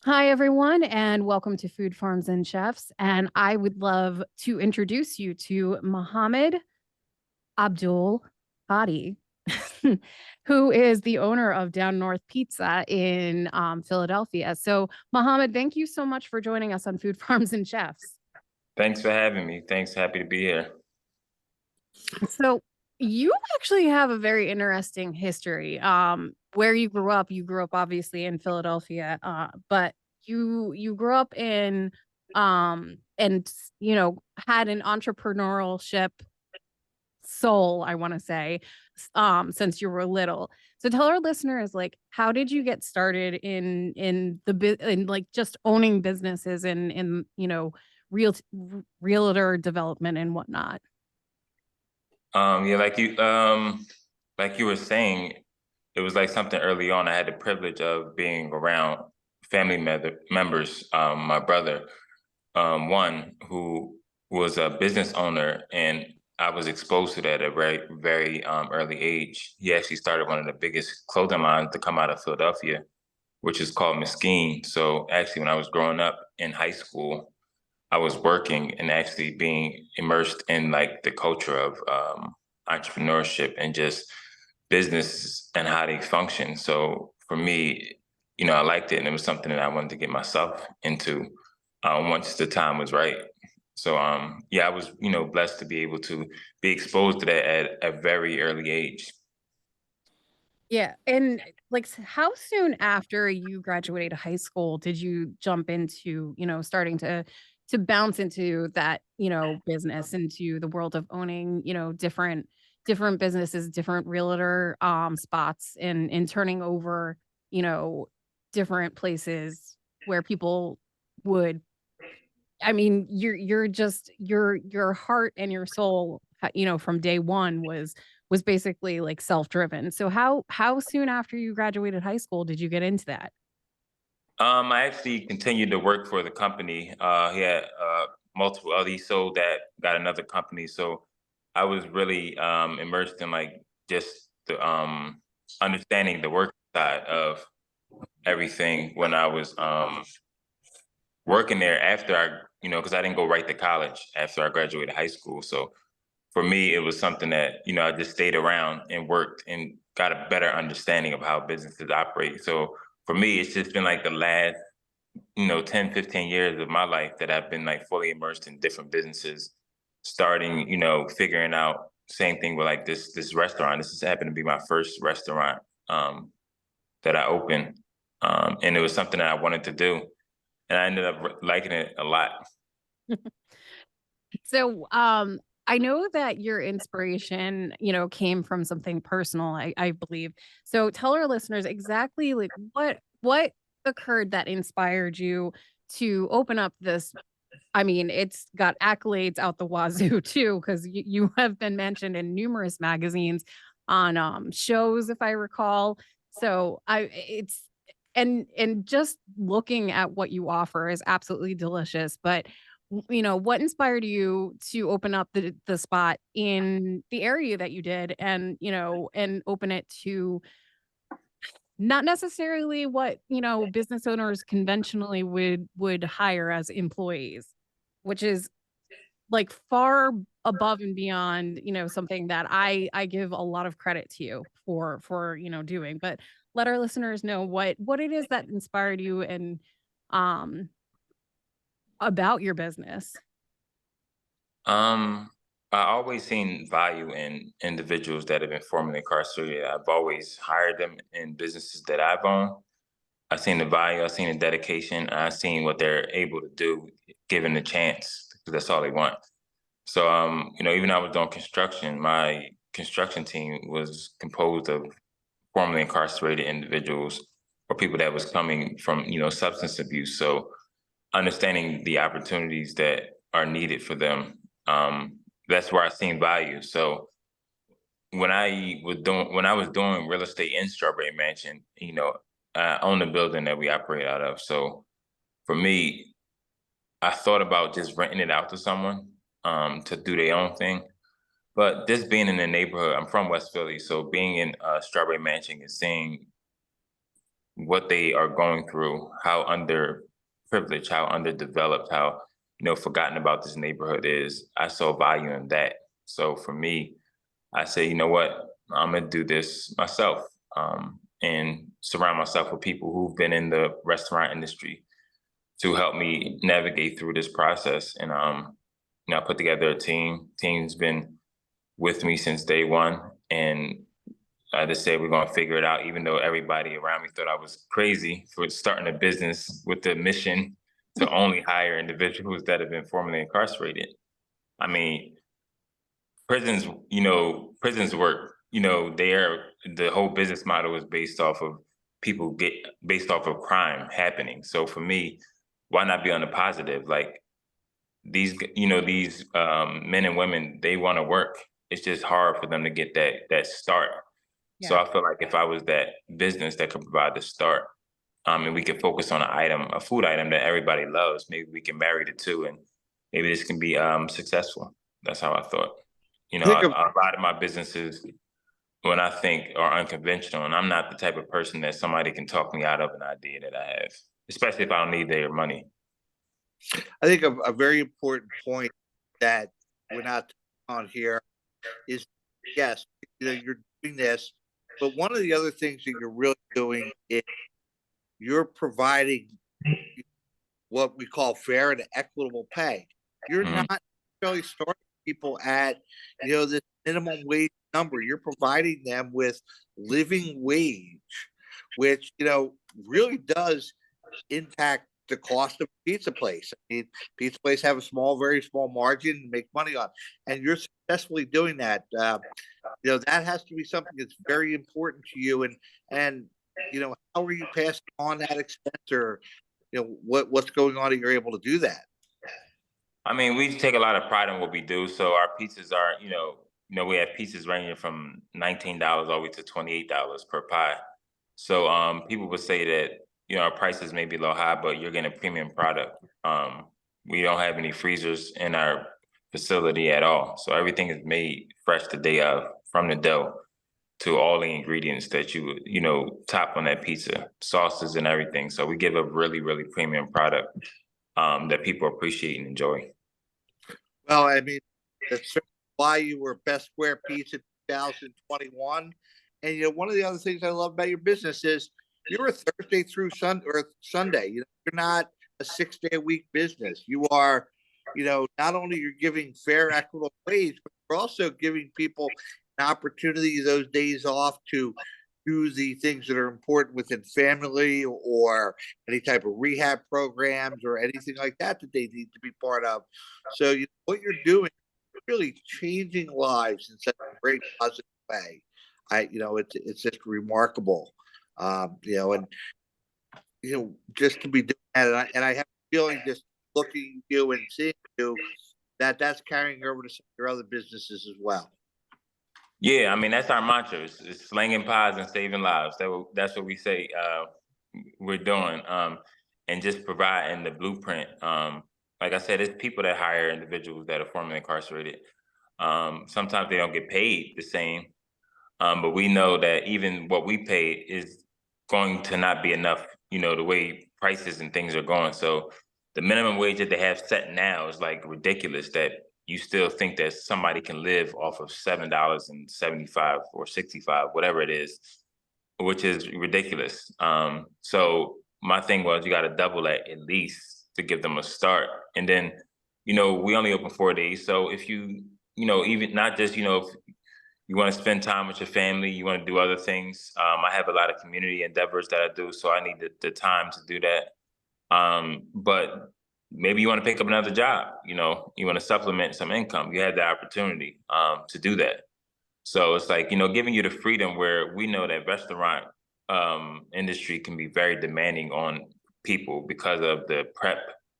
Hi, everyone, and welcome to Food Farms and Chefs. And I would love to introduce you to Muhammad Abdul-Hadi, who is the owner of Down North Pizza in Philadelphia. So, Muhammad, thank you so much for joining us on Food Farms and Chefs. Thanks for having me. Thanks. Happy to be here. So, you actually have a very interesting history. Where you grew up obviously in Philadelphia, but you grew up in and had an entrepreneurship soul, I want to say, since you were little. So tell our listeners, like, how did you get started in like just owning businesses and real realtor development and whatnot? Yeah, like you were saying, it was like something early on. I had the privilege of being around members. My brother, one who was a business owner, and I was exposed to that at a very early age. He actually started one of the biggest clothing lines to come out of Philadelphia, which is called Mesquite. So actually, when I was growing up in high school, I was working and actually being immersed in like the culture of entrepreneurship and just business and how they function. So for me, I liked it, and it was something that I wanted to get myself into once the time was right. So yeah, I was blessed to be able to be exposed to that at a very early age. Yeah, and, like, how soon after you graduated high school did you jump into, starting to bounce into that, business, into the world of owning, different businesses, different realtor, spots, and turning over, you know, different places where people would I mean, you're just your heart and your soul, from day one was basically like self-driven. So how soon after you graduated high school did you get into that? I actually continued to work for the company. He had multiple other. He sold that, got another company. So I was really immersed in like just the understanding the work side of everything when I was working there after because I didn't go right to college after I graduated high school. So for me, it was something that, I just stayed around and worked and got a better understanding of how businesses operate. So for me, it's just been like the last 10, 15 years of my life that I've been like fully immersed in different businesses, starting, figuring out same thing with like this restaurant. This has happened to be my first restaurant that I opened. And it was something that I wanted to do. And I ended up liking it a lot. So, I know that your inspiration, came from something personal, I believe. So tell our listeners exactly like what occurred that inspired you to open up this. I mean, it's got accolades out the wazoo too, because you have been mentioned in numerous magazines on shows, if I recall. So and just looking at what you offer is absolutely delicious. But what inspired you to open up the spot in the area that you did and and open it to not necessarily what, business owners conventionally would hire as employees, which is, like, far above and beyond, something that I give a lot of credit to you for, doing, but let our listeners know what it is that inspired you and, um, about your business. Um, I always seen value in individuals that have been formerly incarcerated. I've always hired them in businesses that I've owned. I've seen the value, I've seen the dedication, I've seen what they're able to do given the chance, because that's all they want. So, even I was doing construction, my construction team was composed of formerly incarcerated individuals or people that was coming from, substance abuse. So understanding the opportunities that are needed for them, that's where I seen value. So when I was doing real estate in Strawberry Mansion, I own the building that we operate out of. So for me, I thought about just renting it out to someone to do their own thing. But just being in the neighborhood, I'm from West Philly, so being in Strawberry Mansion and seeing what they are going through, how underprivileged, how underdeveloped, how forgotten about this neighborhood is. I saw value in that. So for me, I say, you know what, I'm gonna do this myself, and surround myself with people who've been in the restaurant industry to help me navigate through this process. And I put together a team. Team's been with me since day one, and I just said we're gonna figure it out, even though everybody around me thought I was crazy for starting a business with the mission to only hire individuals that have been formerly incarcerated. I mean, prisons work. The whole business model is based off of people get based off of crime happening. So for me, why not be on the positive? Like these men and women, they want to work. It's just hard for them to get that start. So Yeah. I feel like if I was that business that could provide the start, and we could focus on a food item that everybody loves, maybe we can marry the two, and maybe this can be successful. That's how I thought. I think A lot of my businesses, when I think, are unconventional, and I'm not the type of person that somebody can talk me out of an idea that I have, especially if I don't need their money. a very important point that we're not on here is, yes, you're doing this, but one of the other things that you're really doing is you're providing what we call fair and equitable pay. You're Mhm. not necessarily starting people at, this minimum wage number. You're providing them with living wage, which, really does impact the cost of a pizza place. I mean, pizza place have a very small margin and make money on, and you're successfully doing that. That has to be something that's very important to you. And how are you passing on that expense, or what's going on that you're able to do that? I mean, we take a lot of pride in what we do. So our pizzas are, we have pizzas ranging from $19 all the way to $28 per pie. So people would say that our prices may be a little high, but you're getting a premium product. We don't have any freezers in our facility at all, so everything is made fresh the day of, from the dough to all the ingredients that you would, top on that pizza, sauces and everything. So we give a really, really premium product that people appreciate and enjoy. Well, I mean, that's certainly why you were Best Square Pizza 2021. And one of the other things I love about your business is you're a Thursday through Sunday or Sunday. You're not a 6 day a week business. You are, not only you're giving fair, equitable wage, but you're also giving people an opportunity those days off to do the things that are important within family, or any type of rehab programs or anything like that that they need to be part of. So what you're doing is really changing lives in such a great positive way. It's just remarkable. And just to be doing that, and I have a feeling, just looking at you and seeing you, that that's carrying over to some of your other businesses as well. Yeah, I mean that's our mantra. It's slinging pies and saving lives. That's what we say we're doing, and just providing the blueprint. Like I said, it's people that hire individuals that are formerly incarcerated. Sometimes they don't get paid the same, but we know that even what we pay is going to not be enough. The way prices and things are going. So the minimum wage that they have set now is like ridiculous. That you still think that somebody can live off of $7.75 or 65, whatever it is, which is ridiculous. So my thing was, you got to double that at least to give them a start. And then, we only open 4 days. So if even not just, if you want to spend time with your family, you want to do other things. I have a lot of community endeavors that I do, so I need the time to do that. But maybe you want to pick up another job, you want to supplement some income. You have the opportunity to do that. So it's like, giving you the freedom, where we know that restaurant industry can be very demanding on people because of the prep,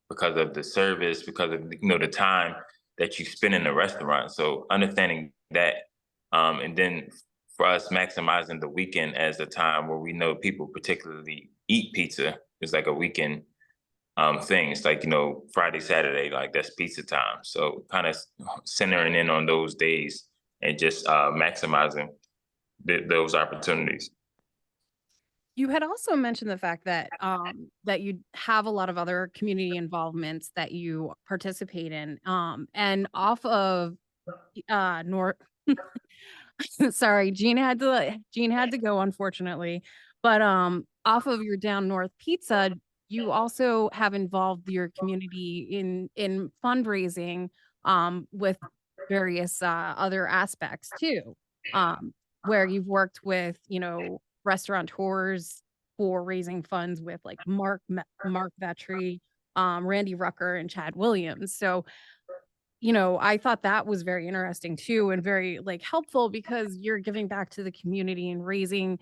because of the service, because of the time that you spend in the restaurant. So understanding that, and then for us maximizing the weekend as a time where we know people particularly eat pizza, is like a weekend thing. It's like, Friday, Saturday, like that's pizza time. So kind of centering in on those days and just maximizing those opportunities. You had also mentioned the fact that that you have a lot of other community involvements that you participate in. And off of North sorry, Jean had to go, unfortunately. But off of your down north pizza, you also have involved your community in fundraising with various other aspects too. Um, where you've worked with, restaurateurs for raising funds with like Mark Vetri, Randy Rucker, and Chad Williams. So I thought that was very interesting too and very, like, helpful because you're giving back to the community and raising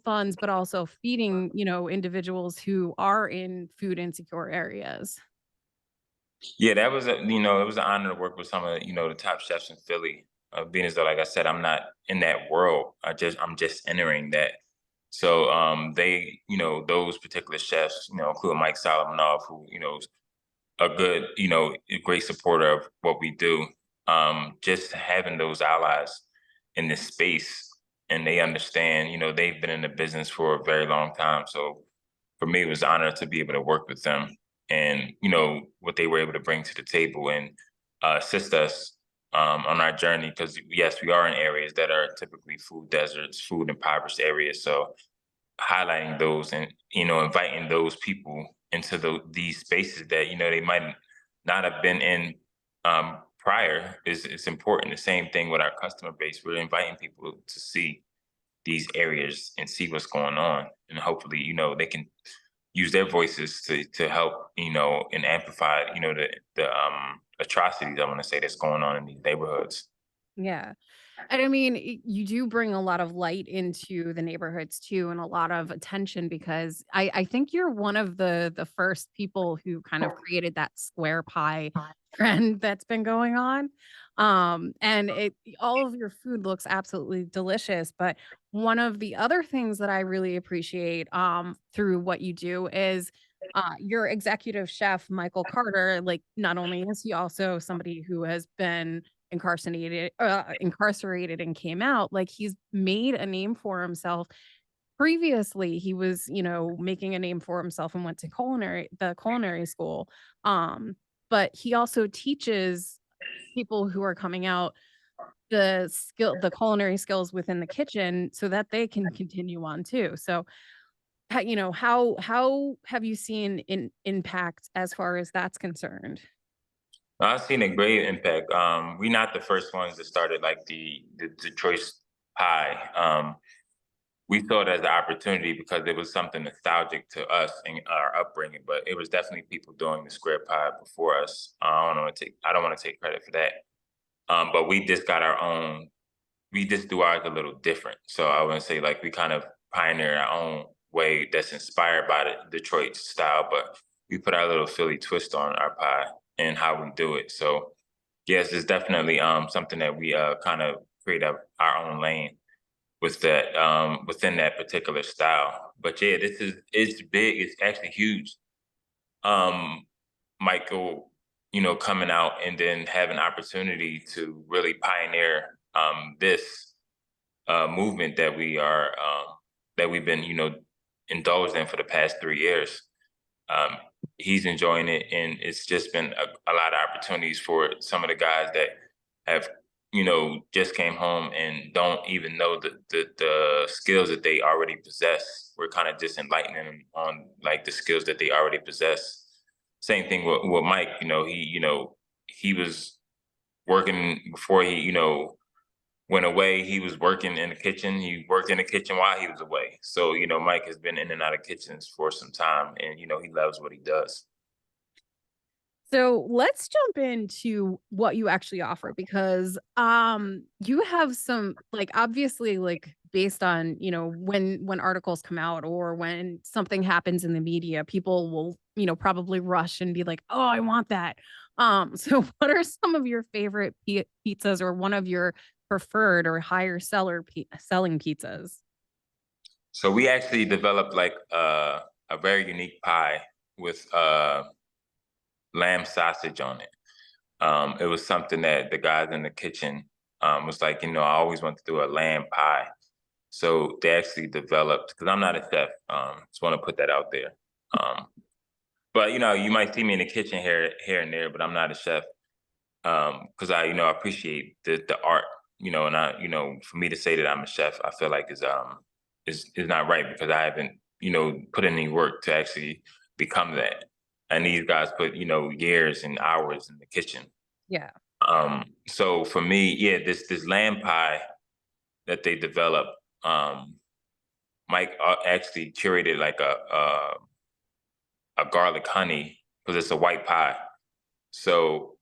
funds, but also feeding, individuals who are in food insecure areas. Yeah, that was it was an honor to work with some of, the top chefs in Philly. Being as though, like I said, I'm not in that world. I'm just entering that. So they, those particular chefs, including Mike Solomonov, who, is a good, a great supporter of what we do. Just having those allies in this space, and they understand, they've been in the business for a very long time. So for me, it was an honor to be able to work with them and, what they were able to bring to the table and assist us on our journey. Because yes, we are in areas that are typically food deserts, food impoverished areas. So highlighting those and, inviting those people into these spaces that, they might not have been in prior is important. The same thing with our customer base. We're inviting people to see these areas and see what's going on. And hopefully, they can use their voices to help, and amplify, the atrocities, I want to say, that's going on in these neighborhoods. Yeah. And I mean, you do bring a lot of light into the neighborhoods too, and a lot of attention because I think you're one of the first people who kind of created that square pie trend that's been going on. And it all of your food looks absolutely delicious. But one of the other things that I really appreciate through what you do is your executive chef, Michael Carter. Like, not only is he also somebody who has been incarcerated and came out, like, he's made a name for himself. Previously, he was, making a name for himself and went to culinary school. Um, but he also teaches people who are coming out the culinary skills within the kitchen so that they can continue on too. So, how have you seen impact as far as that's concerned? I've seen a great impact. We're not the first ones that started like the choice pie. We saw it as an opportunity because it was something nostalgic to us and our upbringing, but it was definitely people doing the square pie before us. I don't want to take credit for that. But we just got our own. We just do ours a little different. So I want to say like we kind of pioneer our own way that's inspired by the Detroit style, but we put our little Philly twist on our pie and how we do it. So yes, it's definitely something that we kind of create our own lane with that within that particular style. But yeah, it's big. It's actually huge. Um, Michael, coming out and then have an opportunity to really pioneer this movement that we've been, indulged in for the past 3 years. Um, he's enjoying it, and it's just been a lot of opportunities for some of the guys that have, just came home and don't even know the skills that they already possess. We're kind of just enlightening them on like the skills that they already possess. Same thing with Mike. He was working before he, went away. He was working in the kitchen. He worked in the kitchen while he was away. So, Mike has been in and out of kitchens for some time, and, he loves what he does. So let's jump into what you actually offer because you have some, like, obviously, like, based on, when articles come out or when something happens in the media, people will, probably rush and be like, "Oh, I want that." So what are some of your favorite pizzas or one of your preferred or higher selling pizzas? So we actually developed like a very unique pie with lamb sausage on it. It was something that the guys in the kitchen was like, I always wanted to do a lamb pie. So they actually developed, because I'm not a chef, just want to put that out there. But you might see me in the kitchen here and there, but I'm not a chef. Because I appreciate the art, and for me to say that I'm a chef, I feel like is not right, because I haven't, put in any work to actually become that. And these guys put, years and hours in the kitchen. Yeah. So for me, yeah, this lamb pie that they developed, Mike actually curated like a garlic honey, because it's a white pie. So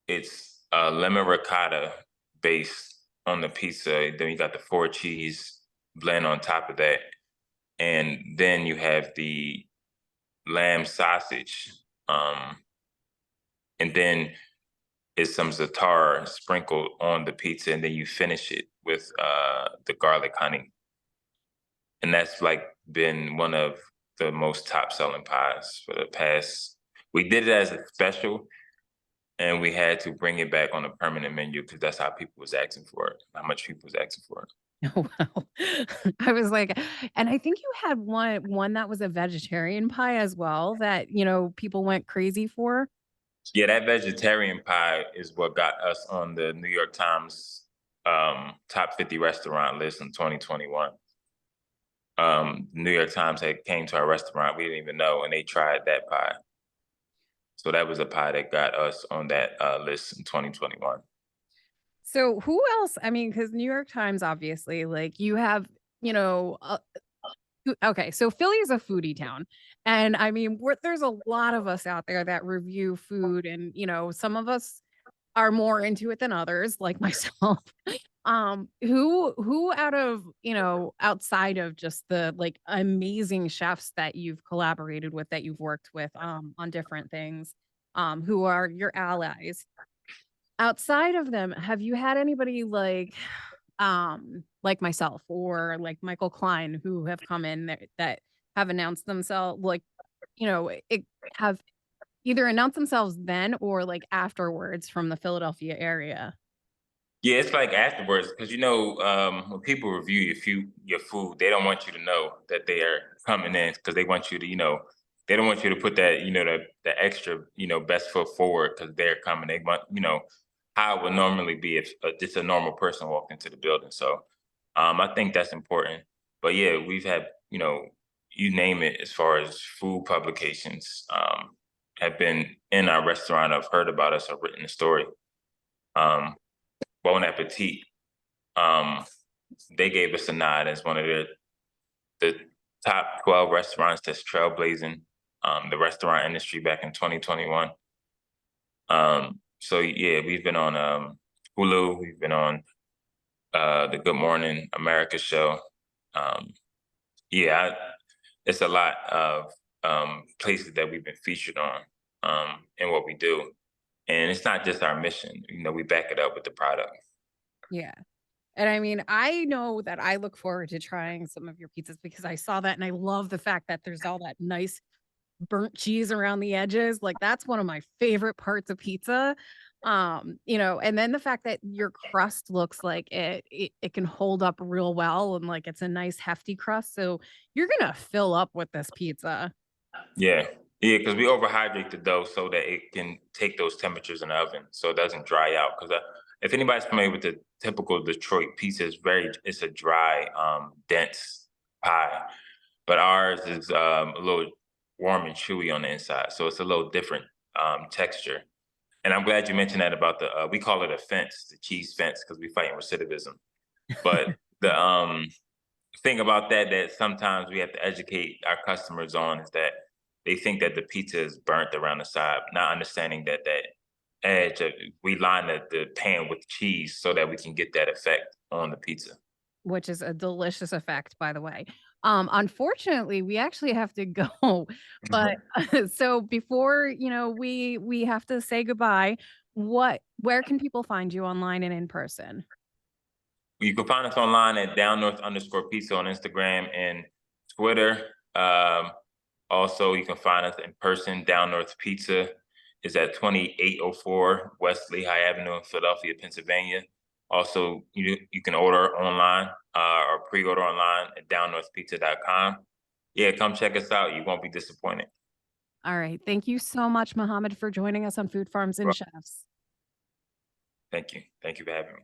it's lemon ricotta based on the pizza. Then you got the four cheese blend on top of that. And then you have the lamb sausage. And then it's some za'atar sprinkled on the pizza. And then you finish it with the garlic honey. And that's like been one of the most top selling pies for the past. We did it as a special, and we had to bring it back on a permanent menu, because that's how people was asking for it. How much people was asking for it. Oh, wow. I was like, and I think you had one that was a vegetarian pie as well that, people went crazy for. Yeah, that vegetarian pie is what got us on the New York Times top 50 restaurant list in 2021. New York Times had came to our restaurant, we didn't even know, and they tried that pie. So that was a pie that got us on that list in 2021. So who else? I mean, because New York Times, obviously, like you have, you know, uh, okay, so Philly is a foodie town. And I mean, there's a lot of us out there that review food, and, some of us are more into it than others, like myself. Who out of, outside of just the like amazing chefs that you've collaborated with, that you've worked with on different things, who are your allies? Outside of them, have you had anybody like myself or like Michael Klein who have come in there that have announced themselves, like, it have either announced themselves then or like afterwards from the Philadelphia area? Yeah, it's like afterwards, because when people review your food, they don't want you to know that they are coming in, because they want you to, they don't want you to put that, the extra, best foot forward, because they're coming. They want, how it would normally be if just a normal person walked into the building. So I think that's important. But yeah, we've had, you name it, as far as food publications have been in our restaurant, have heard about us, or written a story. Um, Bon Appetit, um, they gave us a nod as one of the top 12 restaurants that's trailblazing the restaurant industry back in 2021. So yeah, we've been on Hulu, we've been on the Good Morning America show. Um, yeah, it's a lot of places that we've been featured on in what we do. And it's not just our mission, we back it up with the product. Yeah. And I mean, I know that I look forward to trying some of your pizzas because I saw that and I love the fact that there's all that nice burnt cheese around the edges. Like that's one of my favorite parts of pizza. And then the fact that your crust looks like it can hold up real well, and like it's a nice hefty crust. So you're gonna fill up with this pizza. Yeah, yeah, because we overhydrate the dough so that it can take those temperatures in the oven, so it doesn't dry out. Because if anybody's familiar with the typical Detroit pizza, it's a dry, dense pie, but ours is a little warm and chewy on the inside, so it's a little different texture. And I'm glad you mentioned that about we call it a fence, the cheese fence, because we fight recidivism. But the thing about that sometimes we have to educate our customers on is that they think that the pizza is burnt around the side, not understanding that edge. We line the pan with cheese so that we can get that effect on the pizza. Which is a delicious effect, by the way. Unfortunately, we actually have to go, but so before, we have to say goodbye. Where can people find you online and in person? You can find us online at down north underscore pizza on Instagram and Twitter. Also, you can find us in person. Down North Pizza is at 2804 West Lehigh Avenue in Philadelphia, Pennsylvania. Also, you can order online or pre-order online at downnorthpizza.com. Yeah, come check us out. You won't be disappointed. All right. Thank you so much, Muhammad, for joining us on Food Farms and Well, Chefs. thank you. Thank you for having me.